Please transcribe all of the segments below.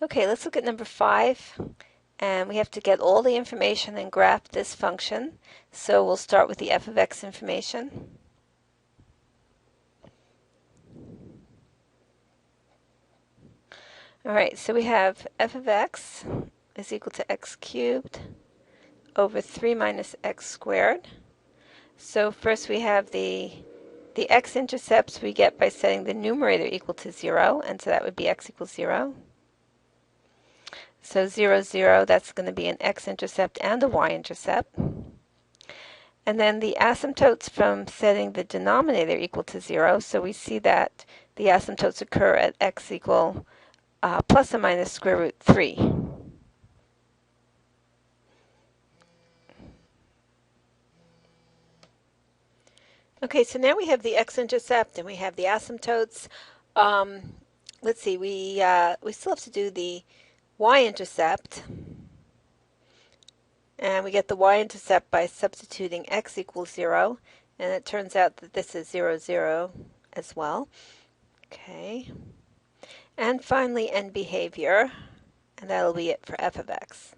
Okay, let's look at number 5. And we have to get all the information and graph this function. So we'll start with the f of x information. All right, so we have f of x is equal to x cubed over 3 minus x squared. So first we have the x-intercepts we get by setting the numerator equal to 0, and so that would be x equals 0. So 0, 0, that's going to be an x-intercept and a y-intercept. And then the asymptotes from setting the denominator equal to 0, so we see that the asymptotes occur at x equal plus or minus square root 3. Okay, so now we have the x-intercept and we have the asymptotes. Let's see, we still have to do the y-intercept. And we get the y-intercept by substituting x equals 0. And it turns out that this is 0, 0 as well. Okay. And finally, end behavior. And that'll be it for f of x.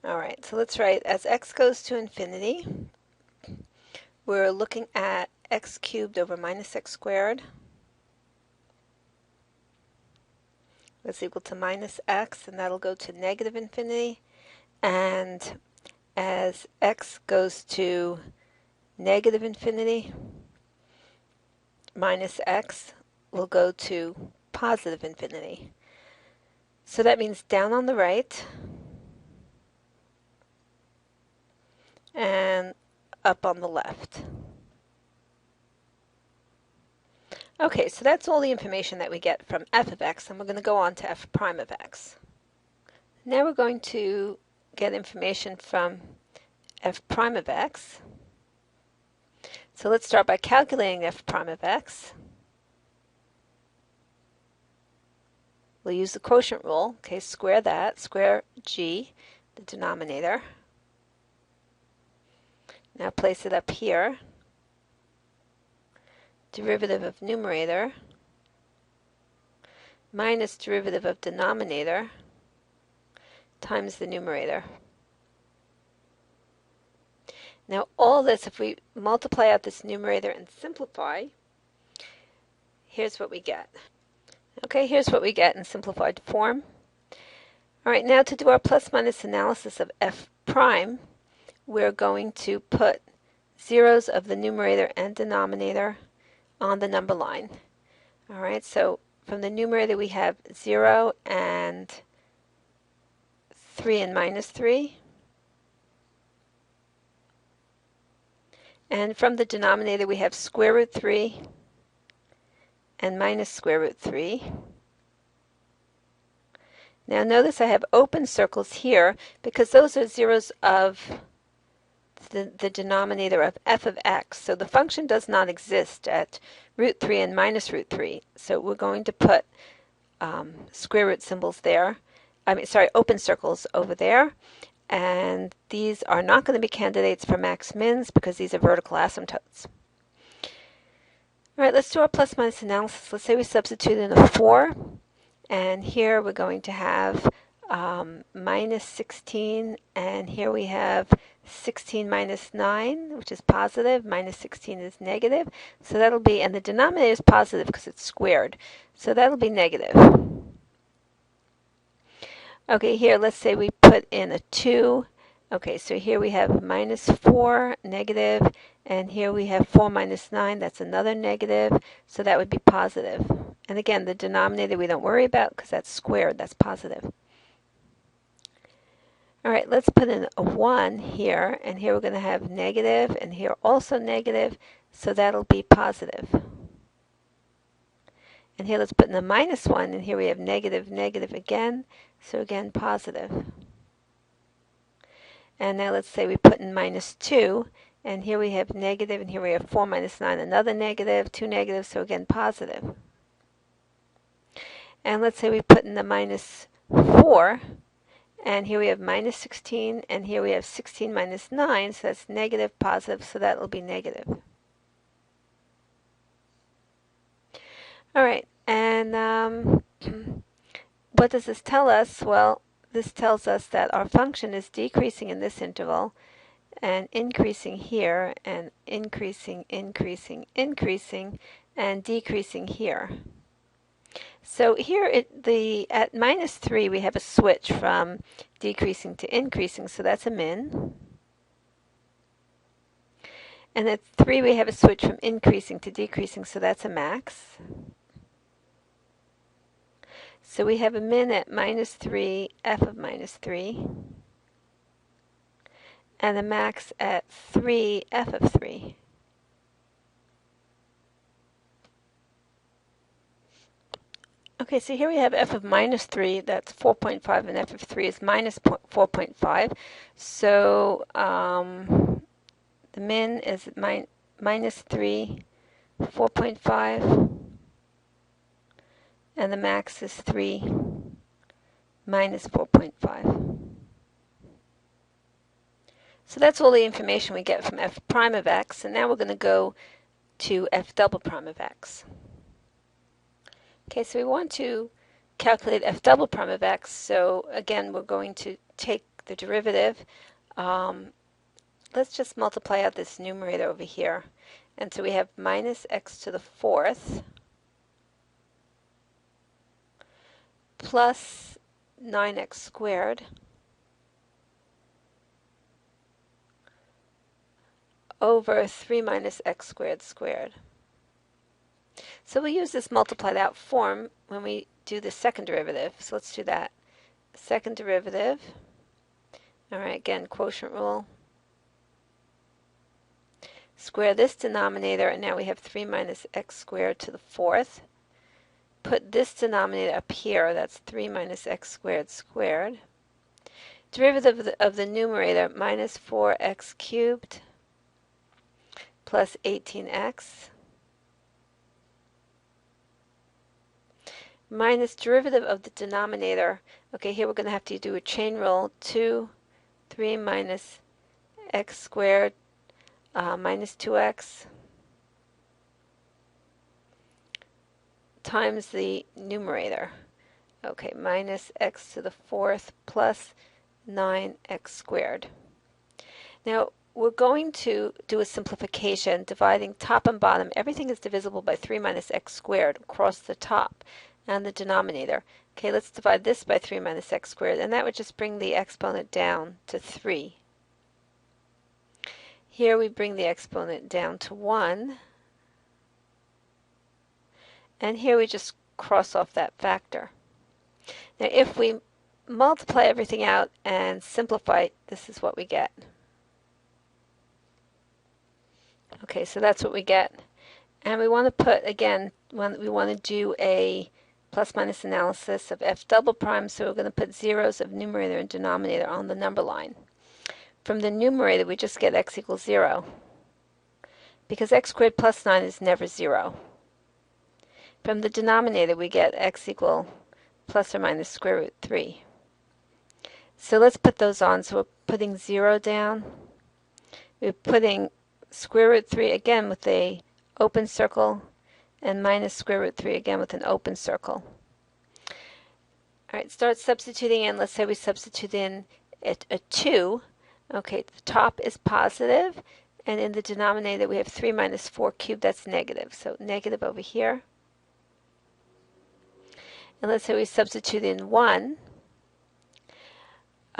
All right, so let's write as x goes to infinity, we're looking at x cubed over minus x squared. That's equal to minus x, and that'll go to negative infinity. And as x goes to negative infinity, minus x will go to positive infinity. So that means down on the right and up on the left. Okay, so that's all the information that we get from f of x, and we're going to go on to f prime of x. Now we're going to get information from f prime of x. So let's start by calculating f prime of x. We'll use the quotient rule. Okay, square that, square g, the denominator. Now place it up here. Derivative of numerator minus derivative of denominator times the numerator. Now all this, if we multiply out this numerator and simplify, here's what we get. Okay, here's what we get in simplified form. All right, now to do our plus minus analysis of f prime, we're going to put zeros of the numerator and denominator on the number line. All right, so from the numerator we have 0 and 3 and minus 3. And from the denominator we have square root 3 and minus square root 3. Now notice I have open circles here because those are zeros of the denominator of f of x. So the function does not exist at root 3 and minus root 3. So we're going to put square root symbols there. Open circles over there. And these are not going to be candidates for max-mins because these are vertical asymptotes. All right, let's do our plus minus analysis. Let's say we substitute in a 4. And here we're going to have minus 16, and here we have 16 minus 9, which is positive, minus 16 is negative. So that'll be, and the denominator is positive because it's squared. So that'll be negative. Okay, here let's say we put in a 2. Okay, so here we have minus 4, negative, and here we have 4 minus 9, that's another negative, so that would be positive. And again, the denominator we don't worry about because that's squared, that's positive. All right, let's put in a 1 here, and here we're going to have negative, and here also negative, so that'll be positive. And here let's put in a minus 1, and here we have negative, negative again, so again positive. And now let's say we put in minus 2, and here we have negative, and here we have 4 minus 9, another negative, 2 negatives, so again positive. And let's say we put in the minus 4, and here we have minus 16, and here we have 16 minus 9, so that's negative, positive, so that will be negative. All right, and what does this tell us? Well, this tells us that our function is decreasing in this interval and increasing here and increasing, increasing, increasing, and decreasing here. So here at minus 3 we have a switch from decreasing to increasing, so that's a min. And at 3 we have a switch from increasing to decreasing, so that's a max. So we have a min at minus 3, f of minus 3, and a max at 3, f of 3. Okay, so here we have f of minus 3, that's 4.5, and f of 3 is minus 4.5. So the min is minus 3, 4.5, and the max is 3, minus 4.5. So that's all the information we get from f prime of x, and now we're going to go to f double prime of x. Okay, so we want to calculate f double prime of x, so again we're going to take the derivative. Let's just multiply out this numerator over here. And so we have minus x to the 4th plus 9x squared over 3 minus x squared squared. So we'll use this multiplied out form when we do the second derivative. So let's do that. Second derivative. All right, again, quotient rule. Square this denominator, and now we have 3 minus x squared to the 4th. Put this denominator up here, that's 3 minus x squared squared. Derivative of the numerator, minus 4x cubed plus 18x. Minus derivative of the denominator. Okay, here we're going to have to do a chain rule. 2, 3 minus x squared minus 2x times the numerator. Okay, minus x to the 4th plus 9x squared. Now, we're going to do a simplification, dividing top and bottom. Everything is divisible by 3 minus x squared across the top and the denominator. Okay, let's divide this by 3 minus x squared, and that would just bring the exponent down to 3. Here we bring the exponent down to 1. And here we just cross off that factor. Now if we multiply everything out and simplify, this is what we get. Okay, so that's what we get. And we want to put, again, we want to do a plus minus analysis of f double prime, so we're going to put zeros of numerator and denominator on the number line. From the numerator, we just get x equals 0, because x squared plus 9 is never 0. From the denominator, we get x equal plus or minus square root 3. So let's put those on. So we're putting 0 down. We're putting square root 3 again with a open circle, and minus square root 3 again with an open circle. All right, start substituting in. Let's say we substitute in a 2. Okay, the top is positive, and in the denominator we have 3 minus 4 cubed, that's negative. So negative over here. And let's say we substitute in 1.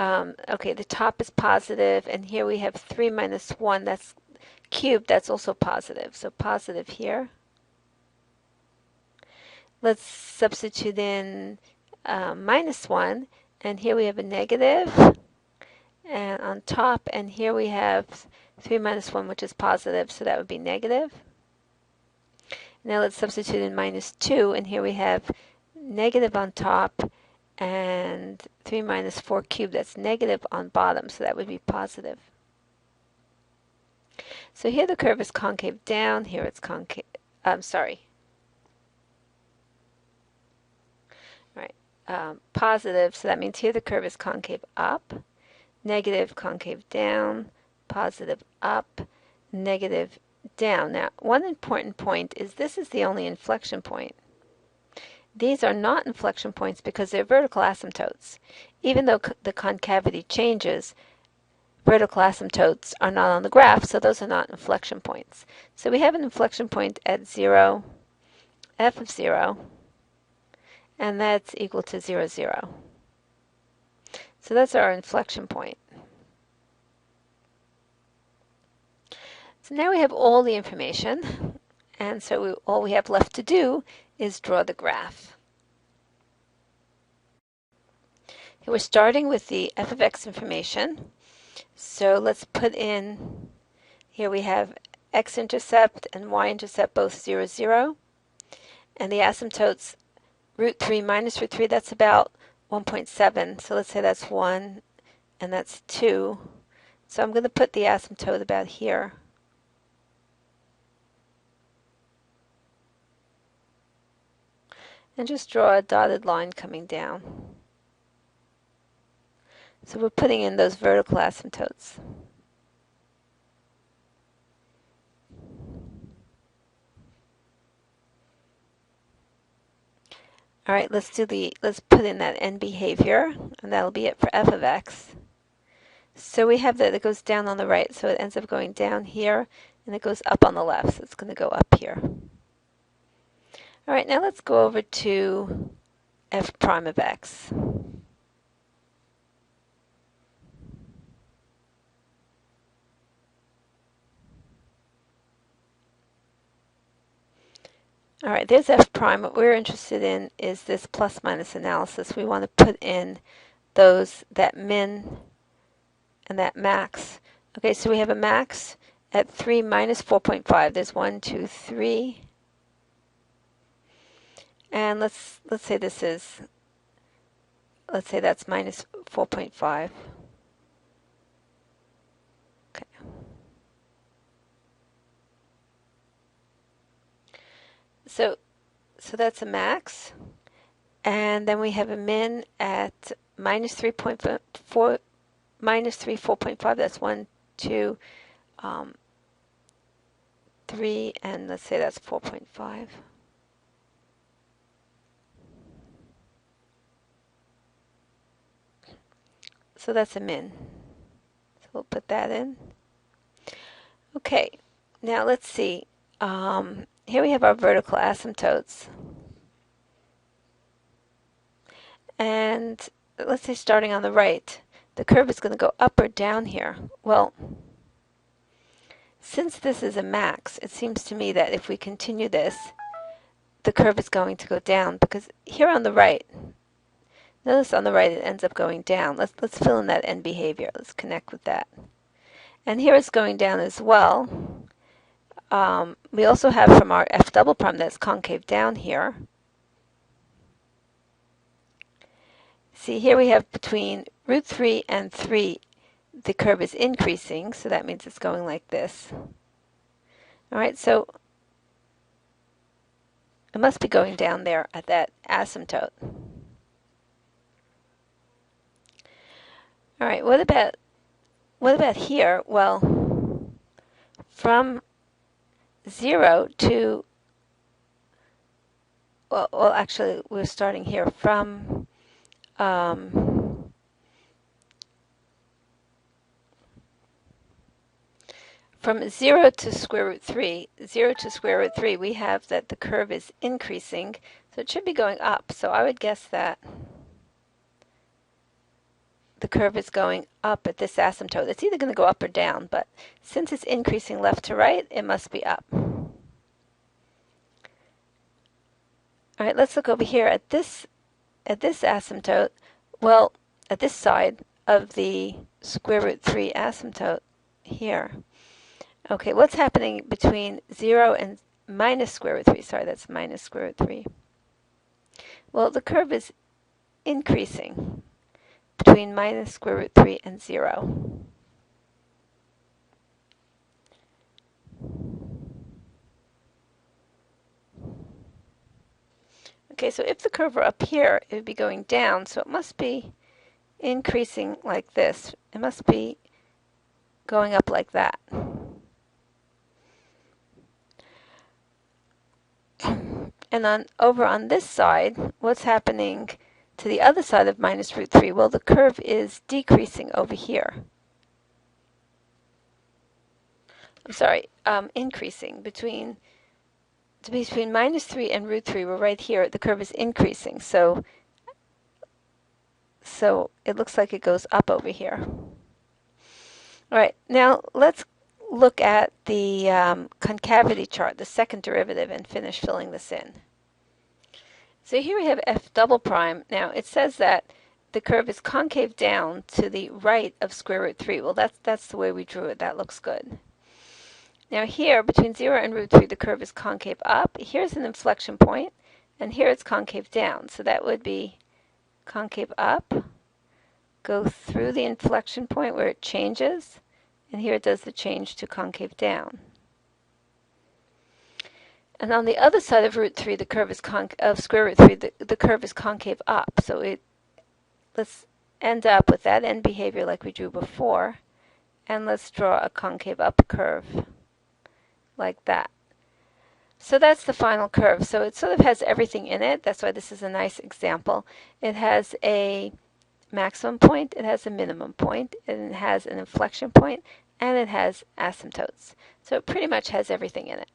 Okay, the top is positive, and here we have 3 minus 1, that's cubed, that's also positive. So positive here. Let's substitute in minus 1, and here we have a negative. And on top, and here we have 3 minus 1, which is positive, so that would be negative. Now let's substitute in minus 2, and here we have negative on top, and 3 minus 4 cubed, that's negative on bottom, so that would be positive. So here the curve is concave down, here it's concave, positive, so that means here the curve is concave up. Negative, concave down, positive up, negative down. Now, one important point is this is the only inflection point. these are not inflection points because they're vertical asymptotes. Even though the concavity changes, vertical asymptotes are not on the graph, so those are not inflection points. So we have an inflection point at 0, f of 0, and that's equal to 0, 0. So that's our inflection point. So now we have all the information, and so all we have left to do is draw the graph. Okay, we're starting with the f of x information. So let's put in, here we have x-intercept and y-intercept both 0, 0. And the asymptotes, root 3 minus root 3, that's about 1.7. So let's say that's 1 and that's 2. So I'm going to put the asymptote about here. And just draw a dotted line coming down. So we're putting in those vertical asymptotes. All right, let's put in that end behavior, and that'll be it for f of x. So we have that it goes down on the right, so it ends up going down here, and it goes up on the left, so it's going to go up here. All right, now let's go over to f prime of x. All right, there's f prime. What we're interested in is this plus minus analysis. We want to put in that min and that max. Okay, so we have a max at 3 minus 4.5. There's 1, 2, 3. And let's say that's minus 4.5. Okay. So that's a max. And then we have a min at minus 3.4, minus 3, 4.5. That's 1, 2, 3, and let's say that's 4.5. So that's a min. So we'll put that in. Okay, now let's see. Here we have our vertical asymptotes. And let's say starting on the right, the curve is going to go up or down here. Well, since this is a max, it seems to me that if we continue this, the curve is going to go down, because here on the right, notice on the right it ends up going down. Let's fill in that end behavior. Let's connect with that. And here it's going down as well. We also have from our f double prime that's concave down here. See, here we have between root 3 and 3, the curve is increasing, so that means it's going like this. All right, so it must be going down there at that asymptote. All right, what about here? Well, from 0 to, well actually we're starting here from from 0 to square root 3, 0 to square root 3, we have that the curve is increasing, so it should be going up. So I would guess that the curve is going up at this asymptote. It's either going to go up or down, but since it's increasing left to right, it must be up. All right, let's look over here at this asymptote. Well, at this side of the square root 3 asymptote here. Okay, what's happening between 0 and minus square root 3? Sorry, that's minus square root 3. Well, the curve is increasing between minus square root 3 and 0. Okay, so if the curve were up here, it would be going down, so it must be increasing like this. It must be going up like that. And over on this side, what's happening to the other side of minus root 3? Well, the curve is decreasing over here. I'm sorry, increasing. Between minus 3 and root 3, we're right here. The curve is increasing. So it looks like it goes up over here. All right, now let's look at the concavity chart, the second derivative, and finish filling this in. So here we have f double prime. Now it says that the curve is concave down to the right of square root 3. Well, that's the way we drew it. That looks good. Now here, between 0 and root 3, the curve is concave up. Here's an inflection point, and here it's concave down. So that would be concave up, go through the inflection point where it changes, and here it does the change to concave down. And on the other side of root 3, the curve is of square root 3, the curve is concave up. So let's end up with that end behavior like we drew before, and let's draw a concave up curve like that. So that's the final curve. So it sort of has everything in it. That's why this is a nice example. It has a maximum point, it has a minimum point, and it has an inflection point, and it has asymptotes. So it pretty much has everything in it.